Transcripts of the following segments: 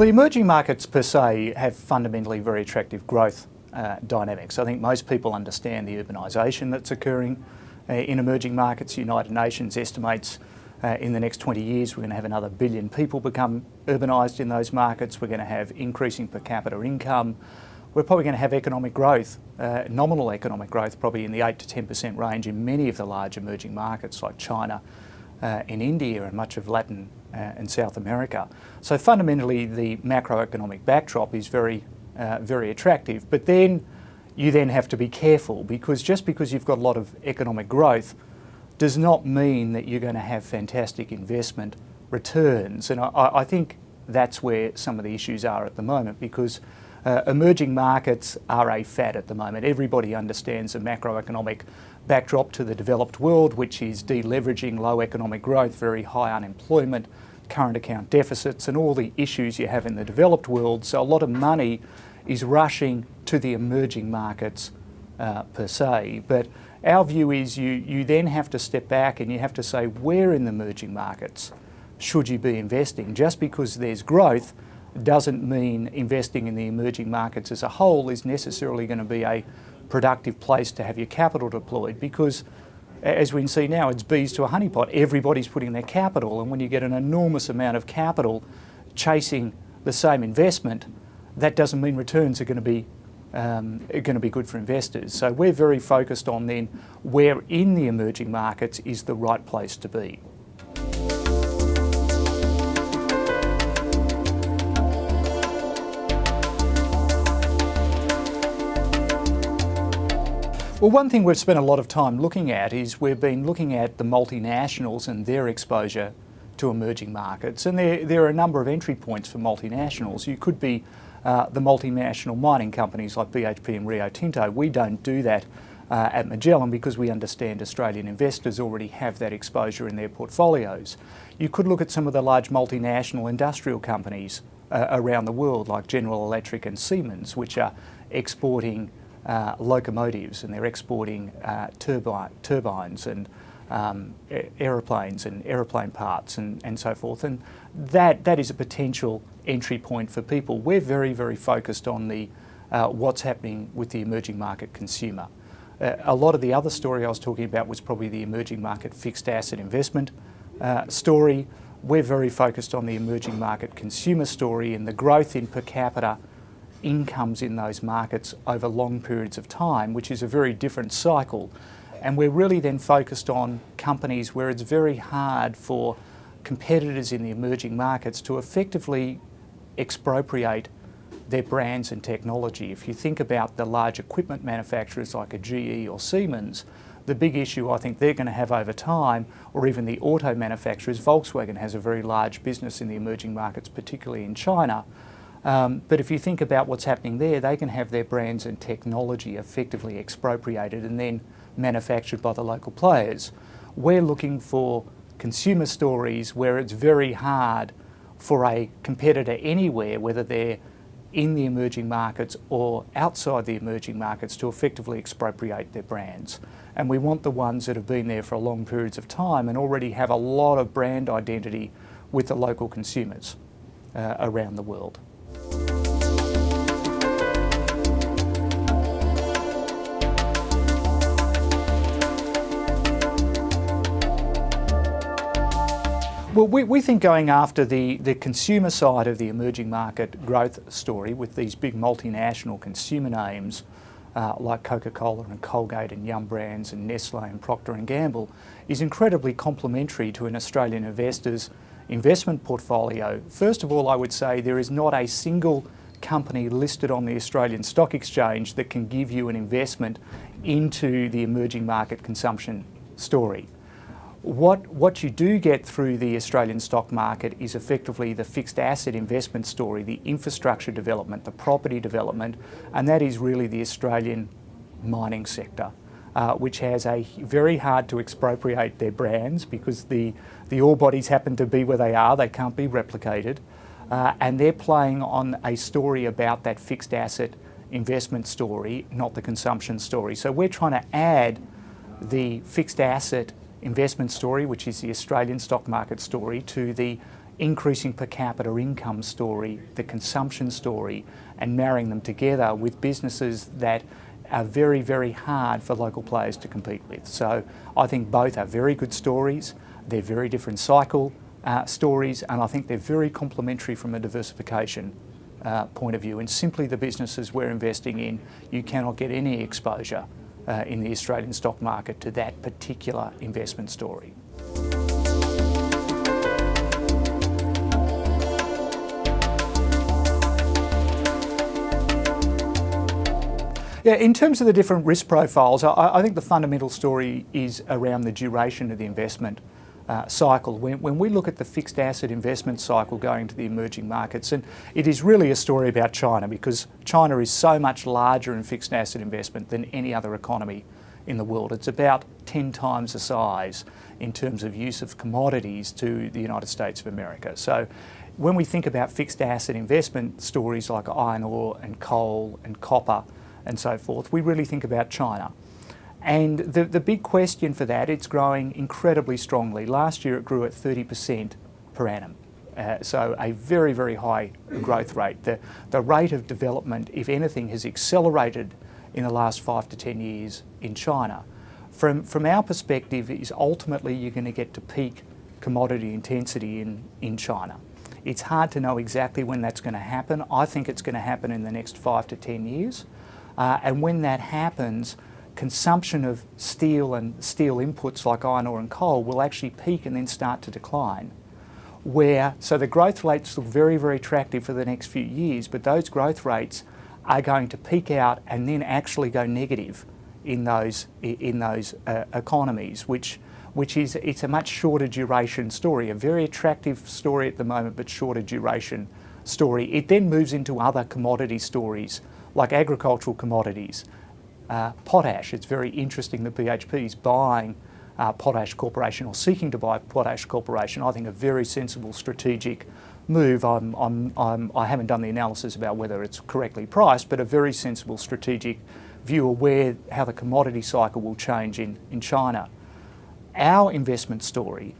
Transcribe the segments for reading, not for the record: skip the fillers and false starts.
Well, the emerging markets per se have fundamentally very attractive growth dynamics. I think most people understand the urbanisation that's occurring in emerging markets. The United Nations estimates in the next 20 years we're going to have another 1 billion people become urbanised in those markets. We're going to have increasing per capita income. We're probably going to have economic growth, nominal economic growth, probably in the 8 to 10% range in many of the large emerging markets like China, in India and much of Latin and South America. So fundamentally the macroeconomic backdrop is very attractive, but then you then have to be careful, because just because you've got a lot of economic growth does not mean that you're going to have fantastic investment returns. And I think that's where some of the issues are at the moment, because emerging markets are a fad at the moment. Everybody understands the macroeconomic backdrop to the developed world, which is deleveraging, low economic growth, very high unemployment, current account deficits, and all the issues you have in the developed world. So a lot of money is rushing to the emerging markets per se. But our view is you then have to step back and you have to say, where in the emerging markets should you be investing? Just because there's growth doesn't mean investing in the emerging markets as a whole is necessarily going to be a productive place to have your capital deployed, because as we can see now, it's bees to a honeypot. Everybody's putting their capital, and when you get an enormous amount of capital chasing the same investment, that doesn't mean returns are going to be good for investors. So we're very focused on then where in the emerging markets is the right place to be. Well, one thing we've spent a lot of time looking at is we've been looking at the multinationals and their exposure to emerging markets. And there are a number of entry points for multinationals. You could be the multinational mining companies like BHP and Rio Tinto. We don't do that at Magellan because we understand Australian investors already have that exposure in their portfolios. You could look at some of the large multinational industrial companies around the world like General Electric and Siemens, which are exporting locomotives, and they're exporting turbines and aeroplanes and aeroplane parts and so forth. And that is a potential entry point for people. We're very focused on the what's happening with the emerging market consumer. A lot of the other story I was talking about was probably the emerging market fixed asset investment story. We're very focused on the emerging market consumer story and the growth in per capita incomes in those markets over long periods of time, which is a very different cycle. And we're really then focused on companies where it's very hard for competitors in the emerging markets to effectively expropriate their brands and technology. If you think about the large equipment manufacturers like a GE or Siemens, the big issue I think they're going to have over time, or even the auto manufacturers, Volkswagen has a very large business in the emerging markets, particularly in China. But if you think about what's happening there, they can have their brands and technology effectively expropriated and then manufactured by the local players. We're looking for consumer stories where it's very hard for a competitor anywhere, whether they're in the emerging markets or outside the emerging markets, to effectively expropriate their brands. And we want the ones that have been there for long periods of time and already have a lot of brand identity with the local consumers around the world. Well, we think going after the consumer side of the emerging market growth story with these big multinational consumer names like Coca-Cola and Colgate and Yum Brands and Nestle and Procter & Gamble is incredibly complementary to an Australian investor's investment portfolio. First of all, I would say there is not a single company listed on the Australian Stock Exchange that can give you an investment into the emerging market consumption story. What you do get through the Australian stock market is effectively the fixed asset investment story, the infrastructure development, the property development, and that is really the Australian mining sector, which has a very hard to expropriate their brands because the ore bodies happen to be where they are, they can't be replicated, and they're playing on a story about that fixed asset investment story, not the consumption story. So we're trying to add the fixed asset investment story, which is the Australian stock market story, to the increasing per capita income story, the consumption story, and marrying them together with businesses that are very, very hard for local players to compete with. So I think both are very good stories. They're very different cycle stories, and I think they're very complementary from a diversification point of view. And simply the businesses we're investing in, you cannot get any exposure in the Australian stock market to that particular investment story. Yeah, in terms of the different risk profiles, I think the fundamental story is around the duration of the investment cycle. When we look at the fixed asset investment cycle going to the emerging markets, and it is really a story about China, because China is so much larger in fixed asset investment than any other economy in the world. It's about 10 times the size in terms of use of commodities to the United States of America. So when we think about fixed asset investment stories like iron ore and coal and copper and so forth, we really think about China. And the big question for that, it's growing incredibly strongly. Last year it grew at 30% per annum. So a very, very high growth rate. The rate of development, if anything, has accelerated in the last 5 to 10 years in China. From our perspective, is ultimately you're going to get to peak commodity intensity in China. It's hard to know exactly when that's going to happen. I think it's going to happen in the next 5 to 10 years. And when that happens, consumption of steel and steel inputs like iron ore and coal will actually peak and then start to decline. So the growth rates look very, very attractive for the next few years, but those growth rates are going to peak out and then actually go negative in those economies, which is, it's a much shorter duration story, a very attractive story at the moment, but shorter duration story. It then moves into other commodity stories like agricultural commodities. Potash, it's very interesting that BHP is buying Potash Corporation, or seeking to buy Potash Corporation. I think a very sensible strategic move. I haven't done the analysis about whether it's correctly priced, but a very sensible strategic view of how the commodity cycle will change in China. Our investment story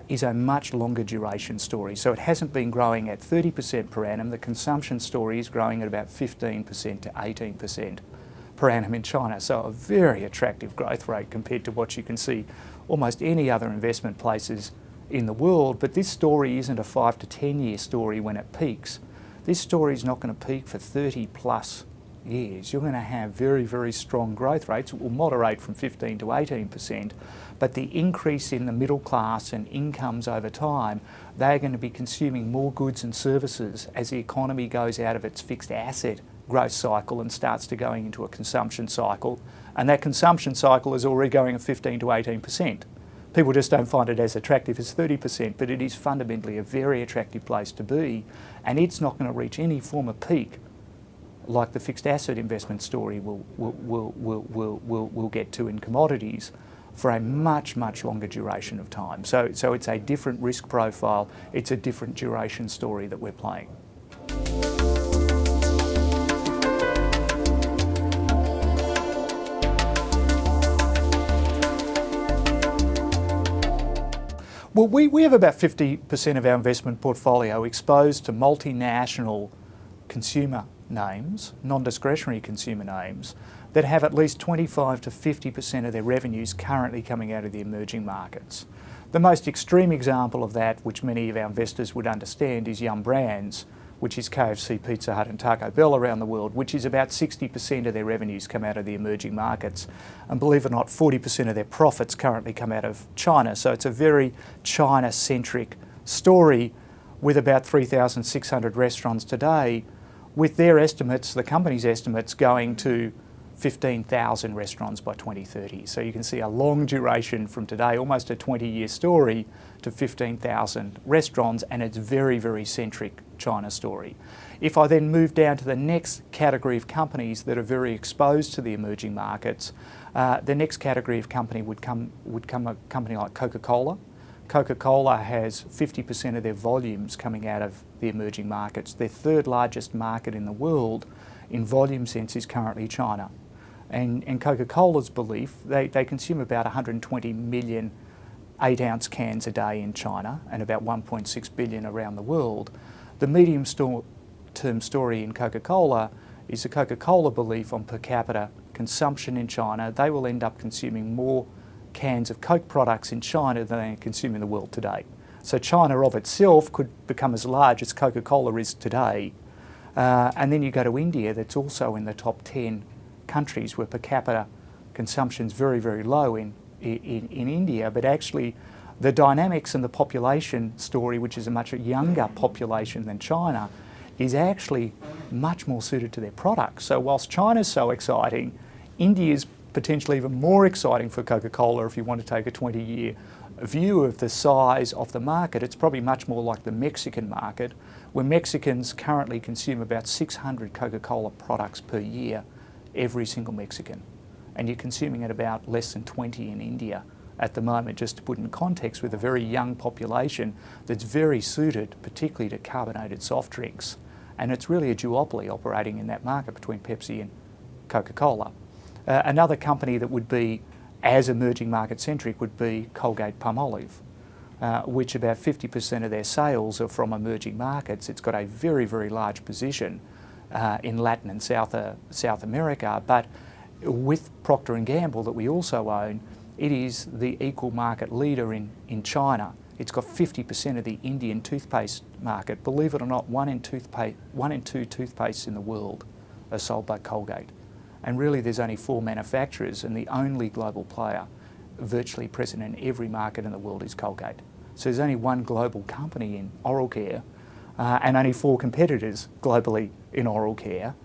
is a much longer duration story. So it hasn't been growing at 30% per annum. The consumption story is growing at about 15% to 18% per annum in China. So a very attractive growth rate compared to what you can see almost any other investment places in the world. But this story isn't a 5 to 10 year story when it peaks. This story is not going to peak for 30 plus years. You're going to have very, very strong growth rates. It will moderate from 15 to 18%, but the increase in the middle class and incomes over time, they're going to be consuming more goods and services as the economy goes out of its fixed asset growth cycle and starts to going into a consumption cycle. And that consumption cycle is already going at 15 to 18%. People just don't find it as attractive as 30%, but it is fundamentally a very attractive place to be, and it's not going to reach any form of peak like the fixed asset investment story will get to in commodities for a much, much longer duration of time. So it's a different risk profile, it's a different duration story that we're playing. Well, we have about 50% of our investment portfolio exposed to multinational consumer names, non-discretionary consumer names, that have at least 25 to 50% of their revenues currently coming out of the emerging markets. The most extreme example of that, which many of our investors would understand, is Yum Brands, which is KFC, Pizza Hut and Taco Bell around the world, which is about 60% of their revenues come out of the emerging markets. And believe it or not, 40% of their profits currently come out of China. So it's a very China-centric story with about 3,600 restaurants today, with their estimates, the company's estimates, going to 15,000 restaurants by 2030. So you can see a long duration from today, almost a 20-year story, to 15,000 restaurants, and it's very, very centric China story. If I then move down to the next category of companies that are very exposed to the emerging markets, the next category of company would come a company like Coca-Cola. Coca-Cola has 50% of their volumes coming out of the emerging markets. Their third largest market in the world in volume sense is currently China. And Coca-Cola's belief, they consume about 120 million 8-ounce cans a day in China and about 1.6 billion around the world. The medium-term story in Coca-Cola is the Coca-Cola belief on per capita consumption in China. They will end up consuming more cans of Coke products in China than they consume in the world today. So China of itself could become as large as Coca-Cola is today. And then you go to India, that's also in the top 10 countries where per capita consumption is very, very low in India, but actually the dynamics and the population story, which is a much younger population than China, is actually much more suited to their products. So whilst China's so exciting, India is potentially even more exciting for Coca-Cola if you want to take a 20-year view of the size of the market. It's probably much more like the Mexican market, where Mexicans currently consume about 600 Coca-Cola products per year, every single Mexican. And you're consuming at about less than 20 in India at the moment, just to put in context, with a very young population that's very suited particularly to carbonated soft drinks. And it's really a duopoly operating in that market between Pepsi and Coca-Cola. Another company that would be as emerging market centric would be Colgate-Palmolive, which about 50% of their sales are from emerging markets. It's got a very, very large position in Latin and South America, but with Procter & Gamble that we also own, it is the equal market leader in China. It's got 50% of the Indian toothpaste market. Believe it or not, 1 in 2 toothpastes in the world are sold by Colgate. And really there's only 4 manufacturers, and the only global player virtually present in every market in the world is Colgate. So there's only 1 global company in oral care and only 4 competitors globally in oral care,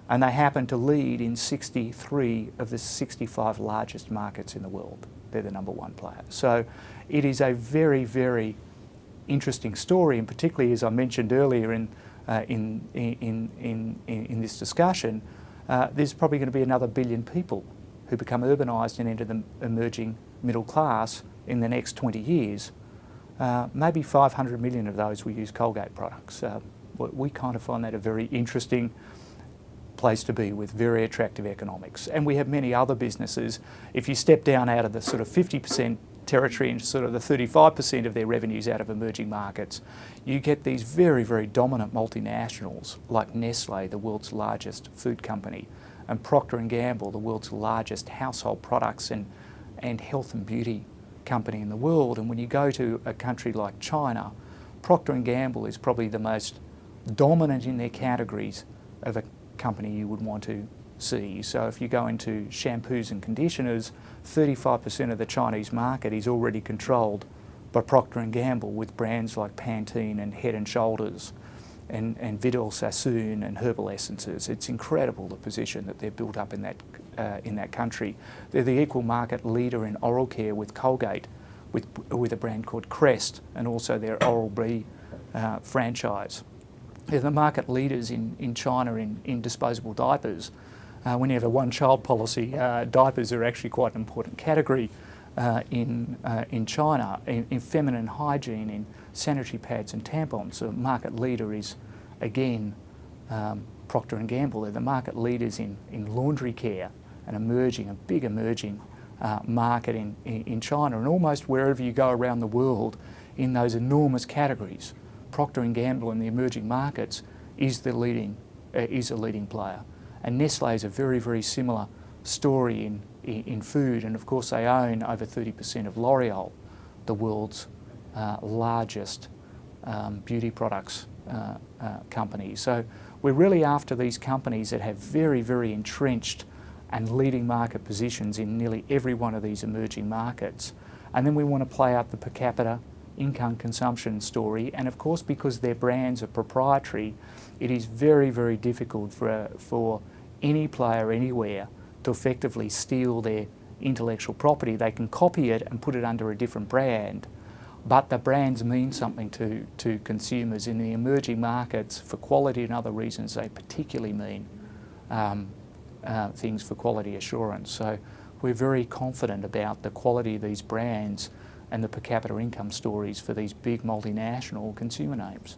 and they happen to lead in 63 of the 65 largest markets in the world. They're the number 1 player. So it is a very, very interesting story, and particularly, as I mentioned earlier in this discussion, there's probably going to be another 1 billion people who become urbanised and enter the emerging middle class in the next 20 years. Maybe 500 million of those will use Colgate products. We kind of find that a very interesting place to be, with very attractive economics. And we have many other businesses. If you step down out of the sort of 50% territory into sort of the 35% of their revenues out of emerging markets, you get these very, very dominant multinationals like Nestle, the world's largest food company, and Procter & Gamble, the world's largest household products and health and beauty company in the world. And when you go to a country like China, Procter & Gamble is probably the most dominant in their categories of a company you would want to see. So if you go into shampoos and conditioners, 35% of the Chinese market is already controlled by Procter & Gamble, with brands like Pantene and Head & Shoulders and Vidal Sassoon and Herbal Essences. It's incredible the position that they've built up in that country. They're the equal market leader in oral care with Colgate, with a brand called Crest, and also their Oral-B franchise. They're the market leaders in China in disposable diapers. When you have a one-child policy, diapers are actually quite an important category in China. In feminine hygiene, in sanitary pads and tampons, the market leader is, again, Procter & Gamble. They're the market leaders in laundry care, a big emerging market in China. And almost wherever you go around the world in those enormous categories, Procter & Gamble in the emerging markets is a leading player. And Nestle is a very, very similar story in food, and of course they own over 30% of L'Oreal, the world's largest beauty products company. So we're really after these companies that have very, very entrenched and leading market positions in nearly every one of these emerging markets. And then we want to play out the per capita income consumption story, and of course because their brands are proprietary, it is very, very difficult for any player anywhere to effectively steal their intellectual property. They can copy it and put it under a different brand, but the brands mean something to consumers. In the emerging markets, for quality and other reasons, they particularly mean things for quality assurance. So we're very confident about the quality of these brands and the per capita income stories for these big multinational consumer names.